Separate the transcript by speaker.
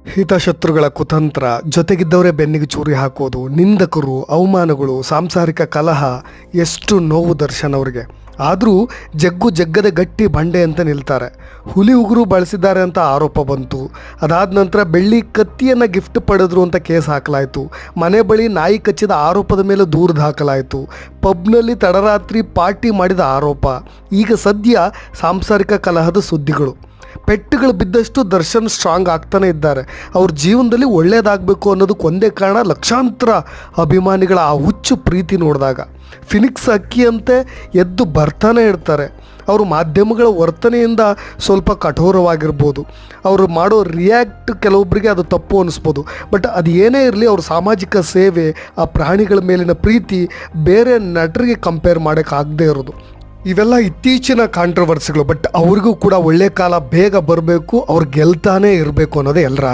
Speaker 1: ಹಿತಶತ್ರುಗಳ ಕುತಂತ್ರ, ಜೊತೆಗಿದ್ದವರೇ ಬೆನ್ನಿಗೆ ಚೂರಿ ಹಾಕೋದು, ನಿಂದಕರು, ಅವಮಾನಗಳು, ಸಾಂಸಾರಿಕ ಕಲಹ, ಎಷ್ಟು ನೋವು ದರ್ಶನ್ ಅವರಿಗೆ. ಆದರೂ ಜಗ್ಗದ ಗಟ್ಟಿ ಬಂಡೆ ಅಂತ ನಿಲ್ತಾರೆ. ಹುಲಿ ಉಗುರು ಬಳಸಿದ್ದಾರೆ ಅಂತ ಆರೋಪ ಬಂತು. ಅದಾದ ನಂತರ ಬೆಳ್ಳಿ ಕತ್ತಿಯನ್ನು ಗಿಫ್ಟ್ ಪಡೆದ್ರು ಅಂತ ಕೇಸ್ ಹಾಕಲಾಯಿತು. ಮನೆ ಬಳಿ ನಾಯಿ ಕಚ್ಚಿದ ಆರೋಪದ ಮೇಲೆ ದೂರು ದಾಖಲಾಯಿತು. ಪಬ್ನಲ್ಲಿ ತಡರಾತ್ರಿ ಪಾರ್ಟಿ ಮಾಡಿದ ಆರೋಪ. ಈಗ ಸದ್ಯ ಸಾಂಸಾರಿಕ ಕಲಹದ ಸುದ್ದಿಗಳು. ಪೆಟ್ಟುಗಳು ಬಿದ್ದಷ್ಟು ದರ್ಶನ್ ಸ್ಟ್ರಾಂಗ್ ಆಗ್ತಾನೆ ಇದ್ದಾರೆ. ಅವ್ರ ಜೀವನದಲ್ಲಿ ಒಳ್ಳೆಯದಾಗಬೇಕು ಅನ್ನೋದಕ್ಕೆ ಒಂದೇ ಕಾರಣ, ಲಕ್ಷಾಂತರ ಅಭಿಮಾನಿಗಳ ಆ ಹುಚ್ಚು ಪ್ರೀತಿ ನೋಡಿದಾಗ. ಫಿನಿಕ್ಸ್ ಅಕ್ಕಿಯಂತೆ ಎದ್ದು ಬರ್ತಾನೆ ಇರ್ತಾರೆ. ಅವರು ಮಾಧ್ಯಮಗಳ ವರ್ತನೆಯಿಂದ ಸ್ವಲ್ಪ ಕಠೋರವಾಗಿರ್ಬೋದು, ಅವರು ಮಾಡೋ ರಿಯಾಕ್ಟ್ ಕೆಲವೊಬ್ಬರಿಗೆ ಅದು ತಪ್ಪು ಅನ್ನಿಸ್ಬೋದು. ಬಟ್ ಅದು ಏನೇ ಇರಲಿ, ಅವ್ರ ಸಾಮಾಜಿಕ ಸೇವೆ, ಆ ಪ್ರಾಣಿಗಳ ಮೇಲಿನ ಪ್ರೀತಿ ಬೇರೆ ನಟರಿಗೆ ಕಂಪೇರ್ ಮಾಡೋಕ್ಕಾಗದೇ ಇರೋದು. ಇವೆಲ್ಲ ಇತ್ತೀಚಿನ ಕಾಂಟ್ರವರ್ಸಿಗಳು. ಬಟ್ ಅವ್ರಿಗೂ ಕೂಡ ಒಳ್ಳೆ ಕಾಲ ಬೇಗ ಬರಬೇಕು, ಅವ್ರು ಗೆಲ್ತಾನೇ ಇರಬೇಕು ಅನ್ನೋದೇ ಎಲ್ಲರ